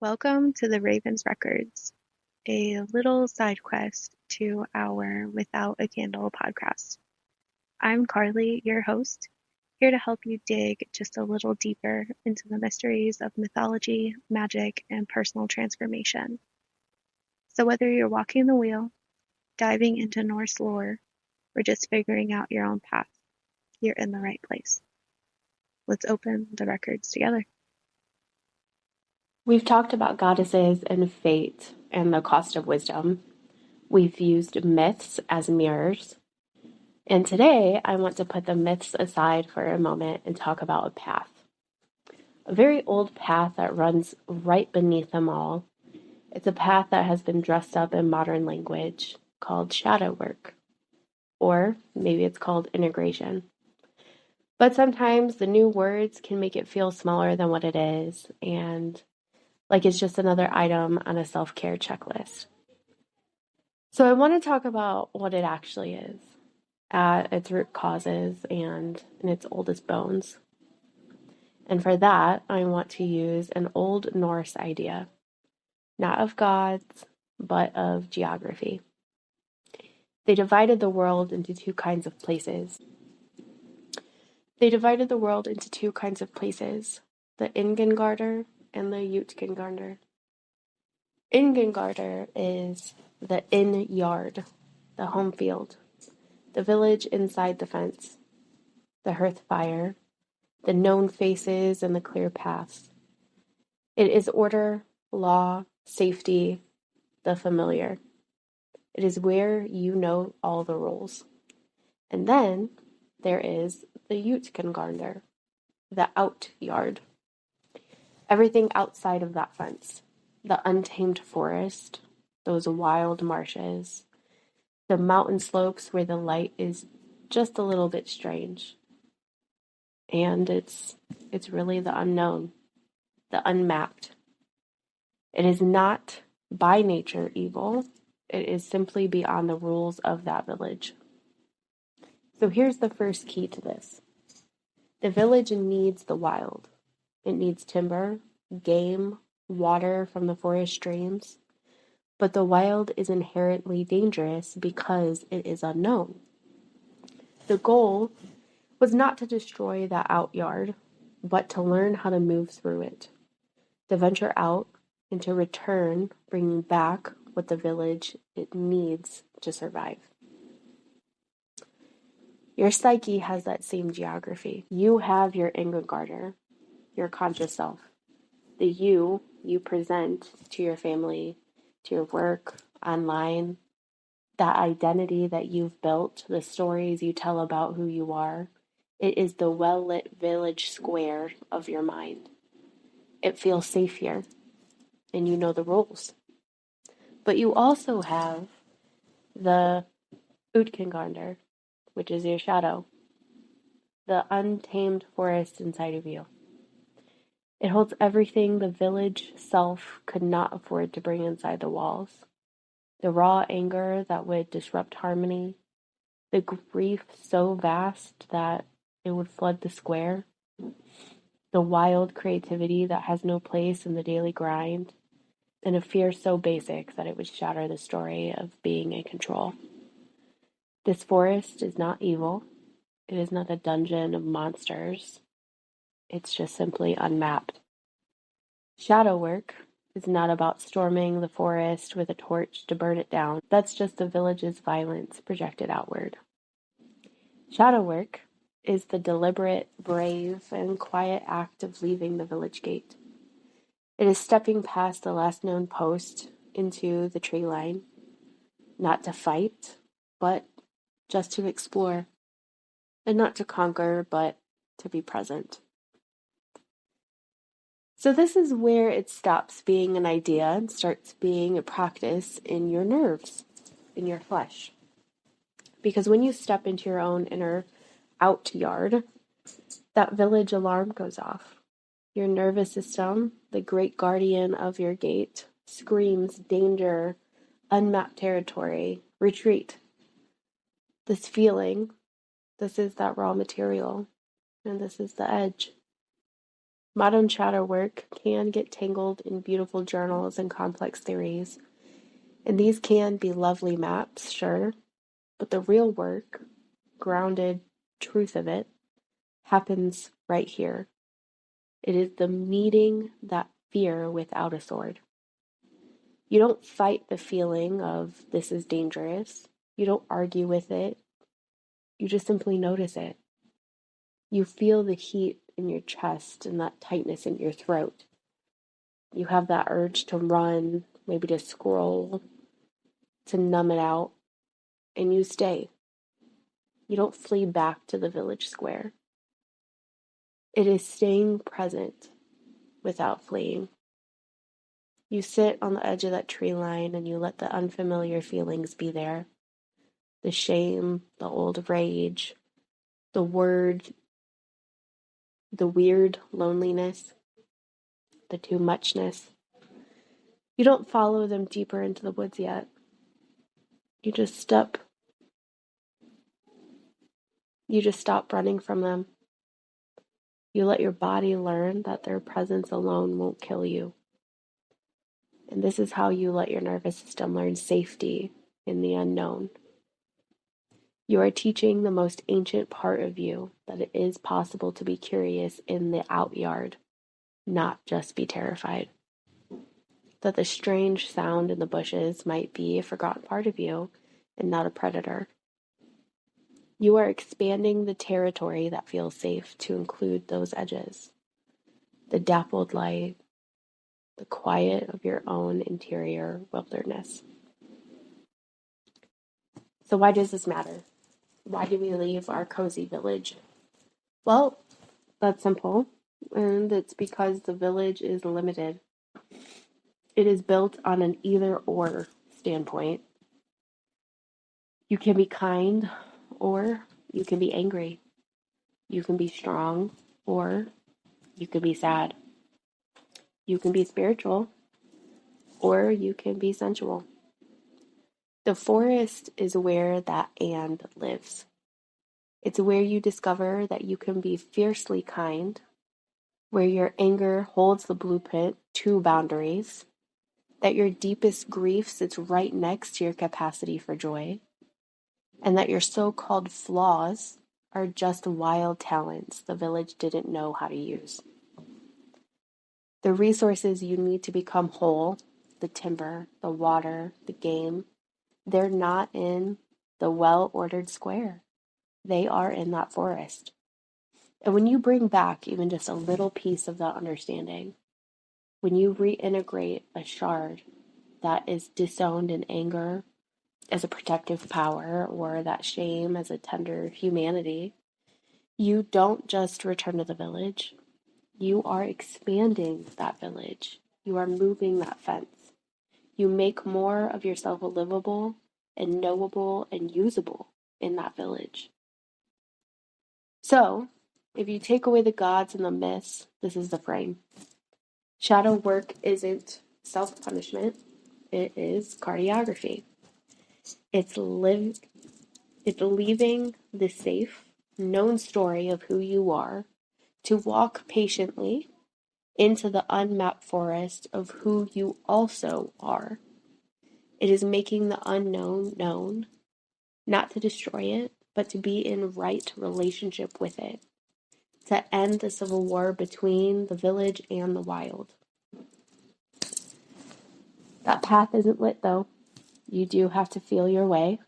Welcome to the Raven's Records, a little side quest to our Without a Candle podcast. I'm Carlie, your host, here to help you dig just a little deeper into the mysteries of mythology, magic, and personal transformation. So whether you're walking the wheel, diving into Norse lore, or just figuring out your own path, you're in the right place. Let's open the records together. We've talked about goddesses and fate and the cost of wisdom. We've used myths as mirrors. And today I want to put the myths aside for a moment and talk about a path. A very old path that runs right beneath them all. It's a path that has been dressed up in modern language called shadow work. Or maybe it's called integration. But sometimes the new words can make it feel smaller than what it is, and like it's just another item on a self-care checklist. So I want to talk about what it actually is at its root causes and in its oldest bones. And for that, I want to use an Old Norse idea, not of gods, but of geography. They divided the world into two kinds of places. The Innangarðr and the Utangarðr. Innangarðr is the inn yard, the home field, the village inside the fence, the hearth fire, the known faces and the clear paths. It is order, law, safety, the familiar. It is where you know all the rules. And then there is the Utangarðr, the out yard. Everything outside of that fence, the untamed forest, those wild marshes, the mountain slopes where the light is just a little bit strange. And it's really the unknown, the unmapped. It is not by nature evil. It is simply beyond the rules of that village. So here's the first key to this. The village needs the wild. It needs timber, game, water from the forest streams. But the wild is inherently dangerous because it is unknown. The goal was not to destroy that outyard, but to learn how to move through it, to venture out and to return, bringing back what the village it needs to survive. Your psyche has that same geography. You have your Innangarðr, your conscious self, the you present to your family, to your work, online, that identity that you've built, the stories you tell about who you are. It is the well-lit village square of your mind. It feels safe here, and you know the rules. But you also have the Utangarðr, which is your shadow, the untamed forest inside of you. It holds everything the village self could not afford to bring inside the walls. The raw anger that would disrupt harmony, the grief so vast that it would flood the square, the wild creativity that has no place in the daily grind, and a fear so basic that it would shatter the story of being in control. This forest is not evil. It is not a dungeon of monsters. It's just simply unmapped. Shadow work is not about storming the forest with a torch to burn it down. That's just the village's violence projected outward. Shadow work is the deliberate, brave, and quiet act of leaving the village gate. It is stepping past the last known post into the tree line, not to fight, but just to explore, and not to conquer, but to be present. So this is where it stops being an idea and starts being a practice in your nerves, in your flesh. Because when you step into your own inner out yard, that village alarm goes off. Your nervous system, the great guardian of your gate, screams danger, unmapped territory, retreat. This feeling, this is that raw material, and this is the edge. Modern shadow work can get tangled in beautiful journals and complex theories, and these can be lovely maps, sure, but the real work, grounded truth of it, happens right here. It is the meeting that fear without a sword. You don't fight the feeling of this is dangerous. You don't argue with it. You just simply notice it. You feel the heat in your chest and that tightness in your throat. You have that urge to run, maybe to scroll, to numb it out, and you stay. You don't flee back to the village square. It is staying present without fleeing. You sit on the edge of that tree line and you let the unfamiliar feelings be there. The shame, the old rage, the weird loneliness, the too-muchness. You don't follow them deeper into the woods yet. You just stop running from them. You let your body learn that their presence alone won't kill you. And this is how you let your nervous system learn safety in the unknown. You are teaching the most ancient part of you that it is possible to be curious in the outyard, not just be terrified. That the strange sound in the bushes might be a forgotten part of you and not a predator. You are expanding the territory that feels safe to include those edges. The dappled light, the quiet of your own interior wilderness. So why does this matter? Why do we leave our cozy village? Well, that's simple, and it's because the village is limited. It is built on an either-or standpoint. You can be kind, or you can be angry. You can be strong, or you can be sad. You can be spiritual, or you can be sensual. The forest is where that and lives. It's where you discover that you can be fiercely kind, where your anger holds the blueprint to boundaries, that your deepest grief sits right next to your capacity for joy, and that your so-called flaws are just wild talents the village didn't know how to use. The resources you need to become whole, the timber, the water, the game, they're not in the well-ordered square. They are in that forest. And when you bring back even just a little piece of that understanding, when you reintegrate a shard that is disowned in anger as a protective power or that shame as a tender humanity, you don't just return to the village. You are expanding that village. You are moving that fence. You make more of yourself livable and knowable and usable in that village. So, if you take away the gods and the myths, this is the frame. Shadow work isn't self-punishment. It is cartography. It's leaving the safe, known story of who you are to walk patiently into the unmapped forest of who you also are. It is making the unknown known, not to destroy it, but to be in right relationship with it, to end the civil war between the village and the wild. That path isn't lit, though. You do have to feel your way,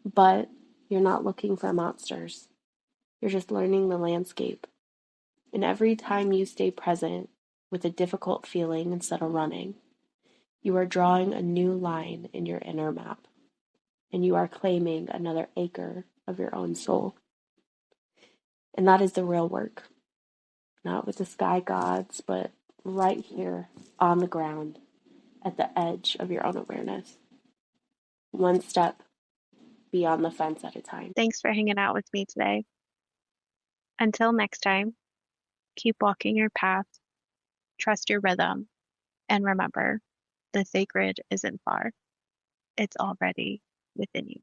but you're not looking for monsters. You're just learning the landscape. And every time you stay present with a difficult feeling instead of running, you are drawing a new line in your inner map, and you are claiming another acre of your own soul. And that is the real work. Not with the sky gods, but right here on the ground at the edge of your own awareness. One step beyond the fence at a time. Thanks for hanging out with me today. Until next time, keep walking your path, trust your rhythm, and remember, the sacred isn't far. It's already within you.